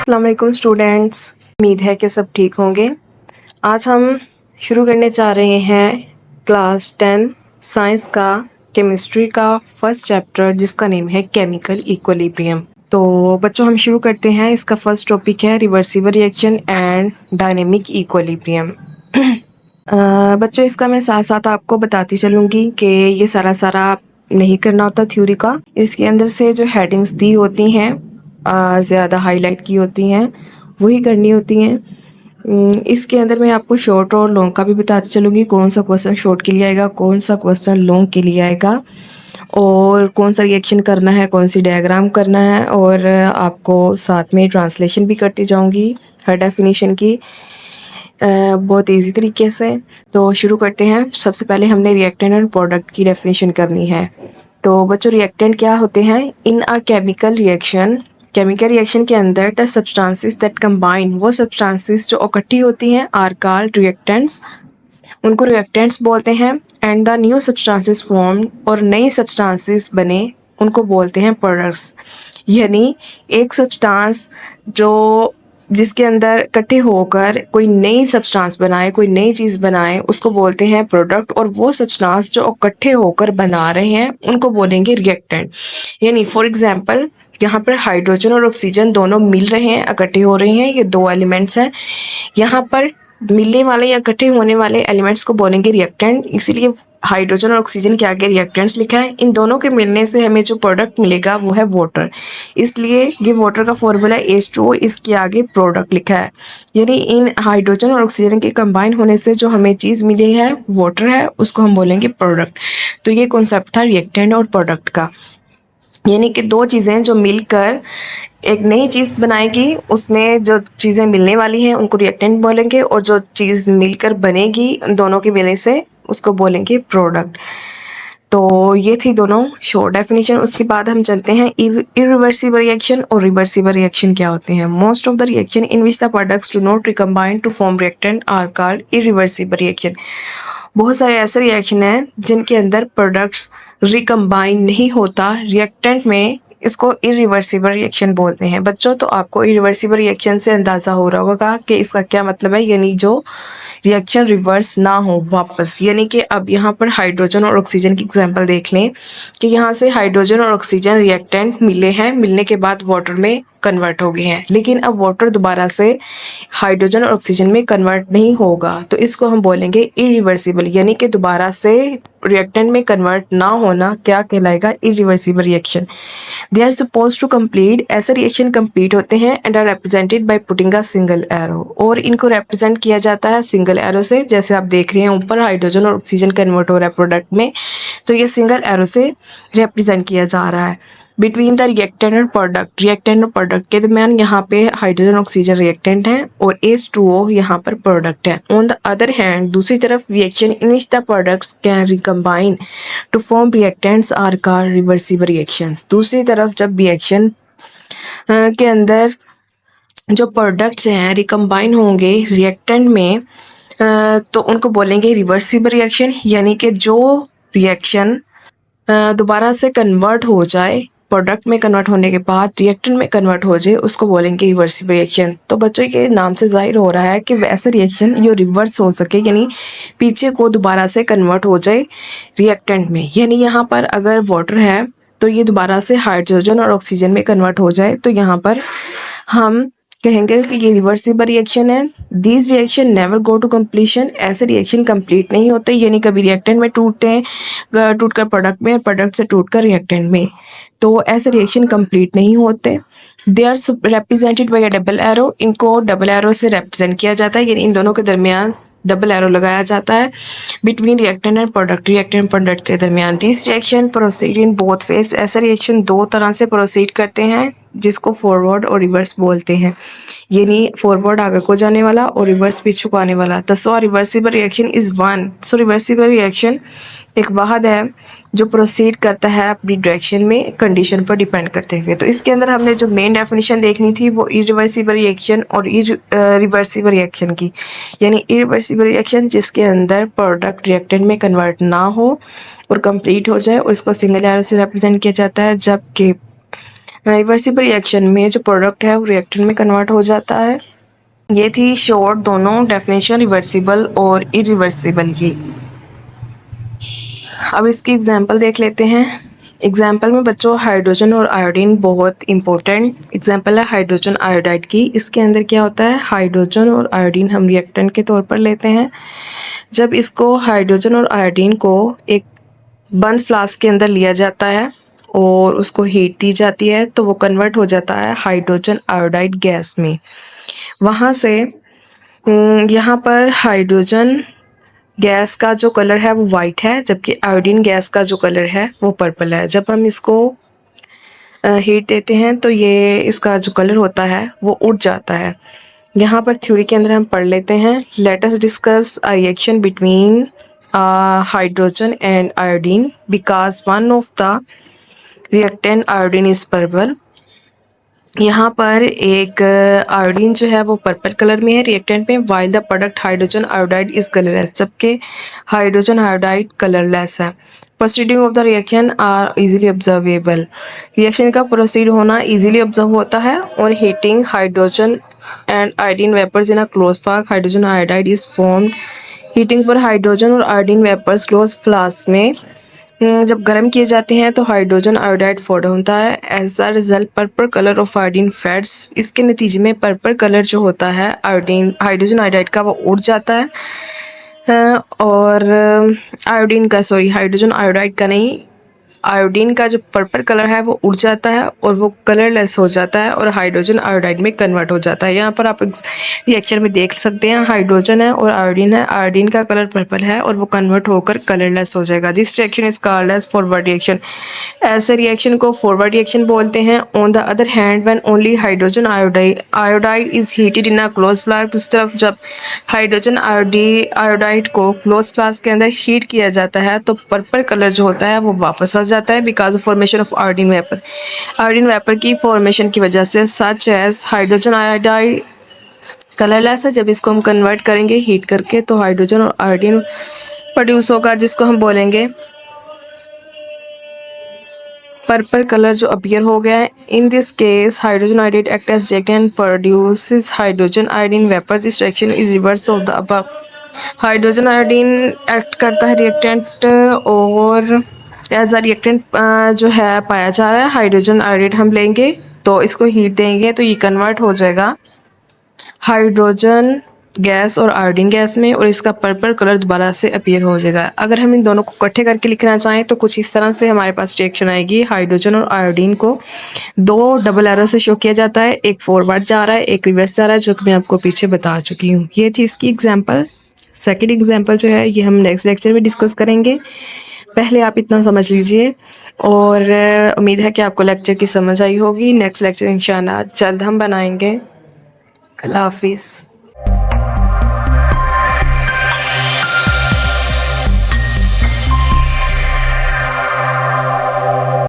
अस्सलाम वालेकुम स्टूडेंट्स, उम्मीद है कि सब ठीक होंगे। आज हम शुरू करने जा रहे हैं क्लास 10 साइंस का केमिस्ट्री का फर्स्ट चैप्टर जिसका नेम है केमिकल इक्विलिब्रियम। तो बच्चों हम शुरू करते हैं। इसका फर्स्ट टॉपिक है reversible reaction and dynamic equilibrium. बच्चों इसका मैं साथ साथ आपको बताती चलूँगी कि ये सारा नहीं करना होता थ्योरी का। इसके अंदर से जो हेडिंग्स दी होती हैं ज़्यादा हाईलाइट की होती हैं वही करनी होती हैं। इसके अंदर मैं आपको शॉर्ट और लॉन्ग का भी बताती चलूँगी, कौन सा क्वेश्चन शॉर्ट के लिए आएगा, कौन सा क्वेश्चन लॉन्ग के लिए आएगा, और कौन सा रिएक्शन करना है, कौन सी डायग्राम करना है, और आपको साथ में ट्रांसलेशन भी करती जाऊँगी हर डेफिनेशन की बहुत इजी तरीके से। तो शुरू करते हैं। सबसे पहले हमने रिएक्टेंट एंड प्रोडक्ट की डेफिनेशन करनी है। तो बच्चों रिएक्टेंट क्या होते हैं? इन अ केमिकल रिएक्शन के अंदर द सब्सटेंसेस दैट कंबाइन, वो सब्सटेंसेस जो इकट्ठी होती हैं आर कॉल्ड रिएक्टेंट्स, उनको रिएक्टेंट्स बोलते हैं। And the new substances form, और नई सब्सटेंसेस बने उनको बोलते हैं प्रोडक्ट्स। यानी एक सब्सटेंस जो जिसके अंदर इकट्ठे होकर कोई नई सब्सटेंस बनाए, कोई नई चीज़ बनाए, उसको बोलते हैं प्रोडक्ट। और वो सब्सटेंस जो इकट्ठे होकर बना रहे हैं उनको बोलेंगे रिएक्टेंट। यानी फॉर एग्जांपल यहाँ पर हाइड्रोजन और ऑक्सीजन दोनों मिल रहे हैं, इकट्ठे हो रहे हैं, ये दो एलिमेंट्स हैं। यहाँ पर मिलने वाले या इकट्ठे होने वाले एलिमेंट्स को बोलेंगे रिएक्टेंट, इसीलिए हाइड्रोजन और ऑक्सीजन के आगे रिएक्टेंट्स लिखा है। इन दोनों के मिलने से हमें जो प्रोडक्ट मिलेगा वो है वाटर, इसलिए ये वाटर का फॉर्मूला H2O, इसके आगे प्रोडक्ट लिखा है। यानी इन हाइड्रोजन और ऑक्सीजन के कंबाइन होने से जो हमें चीज़ मिली है वाटर है, उसको हम बोलेंगे प्रोडक्ट। तो ये कॉन्सेप्ट था रिएक्टेंट और प्रोडक्ट का। यानी कि दो चीज़ें जो मिलकर एक नई चीज़ बनाएगी, उसमें जो चीज़ें मिलने वाली हैं उनको रिएक्टेंट बोलेंगे, और जो चीज़ मिलकर बनेगी दोनों के मिलने से उसको बोलेंगे प्रोडक्ट। तो ये थी दोनों शॉर्ट डेफिनेशन। उसके बाद हम चलते हैं इरिवर्सिबल रिएक्शन और रिवर्सिबल रिएक्शन क्या होते हैं। Most of the reaction in which the products do not recombine to form reactant are called irreversible reaction. बहुत सारे ऐसे रिएक्शन हैं जिनके अंदर प्रोडक्ट्स रिकम्बाइन नहीं होता रिएक्टेंट में, इसको इरिवर्सिबल रिएक्शन बोलते हैं। बच्चों तो आपको इरिवर्सिबल रिएक्शन से अंदाज़ा हो रहा होगा कि इसका क्या मतलब है, यानी जो रिएक्शन रिवर्स ना हो वापस। यानी कि अब यहाँ पर हाइड्रोजन और ऑक्सीजन की एग्जांपल देख लें कि यहाँ से हाइड्रोजन और ऑक्सीजन रिएक्टेंट मिले हैं, मिलने के बाद वाटर में कन्वर्ट हो गए हैं, लेकिन अब वाटर दोबारा से हाइड्रोजन और ऑक्सीजन में कन्वर्ट नहीं होगा, तो इसको हम बोलेंगे इरिवर्सिबल। यानी कि दोबारा से रिएक्टेंट में कन्वर्ट ना होना क्या कहलाएगा? Irreversible reaction. They are suppose to complete, ऐसे रिएक्शन कंप्लीट होते हैं and are represented by putting a single arrow, और इनको रिप्रेजेंट किया जाता है सिंगल एरो से। जैसे आप देख रहे हैं ऊपर हाइड्रोजन और ऑक्सीजन कन्वर्ट हो रहा है प्रोडक्ट में, तो ये सिंगल एरो से रिप्रेजेंट किया जा रहा है। बिटवीन द रिएक्टेंट और प्रोडक्ट के दरमियान यहाँ पे हाइड्रोजन ऑक्सीजन रिएक्टेंट है और H2O यहाँ पर प्रोडक्ट है। ऑन द अदर हैंड, दूसरी तरफ reaction in which the products can recombine to form reactants are called reversible reactions. दूसरी तरफ जब रिएक्शन के अंदर जो प्रोडक्ट्स हैं रिकम्बाइन होंगे रिएक्टेंट में, तो उनको बोलेंगे रिवर्सिबल रिएक्शन। यानी कि जो रिएक्शन दोबारा से कन्वर्ट हो जाए, प्रोडक्ट में कन्वर्ट होने के बाद रिएक्टेंट में कन्वर्ट हो जाए, उसको बोलेंगे रिवर्सिबल रिएक्शन। तो बच्चों के नाम से जाहिर हो रहा है कि वैसे रिएक्शन जो रिवर्स हो सके, यानी पीछे को दोबारा से कन्वर्ट हो जाए रिएक्टेंट में। यानी यहाँ पर अगर वाटर है तो ये दोबारा से हाइड्रोजन और ऑक्सीजन में कन्वर्ट हो जाए, तो यहाँ पर हम कहेंगे कि ये रिवर्सिबल रिएक्शन है। This reaction never go to completion, ऐसे रिएक्शन कंप्लीट नहीं होते, यानी कभी रिएक्टेंट में टूटते हैं, टूटकर प्रोडक्ट में, प्रोडक्ट से टूटकर रिएक्टेंट में, तो ऐसे रिएक्शन कंप्लीट नहीं होते। They are represented by a double arrow, इनको डबल एरो से रिप्रेजेंट किया जाता है, यानी इन दोनों के दरमियान डबल एरो लगाया जाता है। बिटवीन रिएक्टेंट एंड प्रोडक्ट के दरमियान this reaction proceed in both ways, ऐसे रिएक्शन दो तरह से प्रोसीड करते हैं जिसको फॉरवर्ड और रिवर्स बोलते हैं। यानी फॉरवर्ड आगे को जाने वाला और रिवर्स पीछे को आने वाला। So reversible reaction is one, so reversible reaction एक वाहद है जो प्रोसीड करता है अपनी डायरेक्शन में कंडीशन पर डिपेंड करते हुए। तो इसके अंदर हमने जो मेन डेफिनेशन देखनी थी वो इरिवर्सिबल रिएक्शन और रिवर्सिबल रिएक्शन की। यानी इरिवर्सिबल रिएक्शन जिसके अंदर प्रोडक्ट रिएक्टेंट में कन्वर्ट ना हो और कंप्लीट हो जाए और इसको सिंगल एरो से रिप्रेजेंट किया जाता है, जबकि रिवर्सिबल रिएक्शन में जो प्रोडक्ट है वो रिएक्टेंट में कन्वर्ट हो जाता है। ये थी शॉर्ट दोनों डेफिनेशन रिवर्सिबल और इरिवर्सिबल की। अब इसकी एग्जांपल देख लेते हैं। एग्जांपल में बच्चों हाइड्रोजन और आयोडीन बहुत इंपॉर्टेंट एग्जांपल है हाइड्रोजन आयोडाइड की। इसके अंदर क्या होता है, हाइड्रोजन और आयोडीन हम रिएक्टेंट के तौर पर लेते हैं। जब इसको हाइड्रोजन और आयोडीन को एक बंद फ्लास्क के अंदर लिया जाता है और उसको हीट दी जाती है तो वो कन्वर्ट हो जाता है हाइड्रोजन आयोडाइड गैस में। वहाँ से यहाँ पर हाइड्रोजन गैस का जो कलर है वो वाइट है, जबकि आयोडीन गैस का जो कलर है वो पर्पल है। जब हम इसको हीट देते हैं तो ये इसका जो कलर होता है वो उड़ जाता है। यहाँ पर थ्योरी के अंदर हम पढ़ लेते हैं। Let us discuss a reaction between hydrogen and iodine because one of the reactant iodine is purple. यहाँ पर एक आयोडीन जो है वो पर्पल कलर में है रिएक्टेंट में, while the product hydrogen iodide is colourless, जबकि हाइड्रोजन आयोडाइड कलरलेस है। Proceeding of the reaction are easily observable. Reaction का प्रोसीड होना इजीली ऑब्जर्व होता है। और heating hydrogen and iodine vapours in a close flask hydrogen iodide is formed. Heating पर hydrogen और iodine vapours close flask में जब गर्म किए जाते हैं तो हाइड्रोजन आयोडाइड फॉर्म होता है। As a result purple colour of iodine fades. इसके नतीजे में पर्पल कलर जो होता है आयोडीन हाइड्रोजन आयोडाइड का वो उड़ जाता है। और आयोडीन का हाइड्रोजन आयोडाइड का नहीं, आयोडीन का जो पर्पल कलर है वो उड़ जाता है और वो कलरलेस हो जाता है और हाइड्रोजन आयोडाइड में कन्वर्ट हो जाता है। यहाँ पर आप रिएक्शन में देख सकते हैं हाइड्रोजन है और आयोडीन है, आयोडीन का कलर पर्पल है और वो कन्वर्ट होकर कलरलेस हो जाएगा। This reaction is called as forward reaction. ऐसे रिएक्शन को फॉरवर्ड रिएक्शन बोलते हैं। On the other hand when only hydrogen iodide is heated in a close flask, दूसरी तरफ जब हाइड्रोजन आयोडाइड को क्लोज फ्लास्क के अंदर हीट किया जाता है तो पर्पल कलर जो होता है वो वापस आ जाता है because of formation of iodine vapour. Iodine vapour की फॉर्मेशन की वजह से such as hydrogen iodide colourless है। जब इसको हम कन्वर्ट करेंगे हीट करके तो हाइड्रोजन और आयोडीन प्रोड्यूस होगा जिसको हम बोलेंगे पर्पल कलर जो अपीयर हो गया है। In this case hydrogen iodide act as reactant and produces hydrogen iodine vapour. This reaction is reverse of the above. Hydrogen iodine act करता है रिएक्टेंट और एज अ रिएक्टेंट जो है पाया जा रहा है। हाइड्रोजन आयोडाइड हम लेंगे तो इसको हीट देंगे तो ये कन्वर्ट हो जाएगा हाइड्रोजन गैस और आयोडीन गैस में और इसका पर्पल कलर दोबारा से अपीयर हो जाएगा। अगर हम इन दोनों को इकट्ठे करके लिखना चाहें तो कुछ इस तरह से हमारे पास रिएक्शन आएगी। हाइड्रोजन और आयोडीन को दो डबल एरो से शो किया जाता है, एक फॉरवर्ड जा रहा है एक रिवर्स जा रहा है, जो कि मैं आपको पीछे बता चुकी हूँ। ये थी इसकी एग्जाम्पल। सेकेंड एग्जाम्पल जो है ये हम नेक्स्ट लेक्चर में डिस्कस करेंगे। पहले आप इतना समझ लीजिए और उम्मीद है कि आपको लेक्चर की समझ आई होगी। नेक्स्ट लेक्चर इंशाल्लाह जल्द हम बनाएंगे। अल्लाह हाफिज़।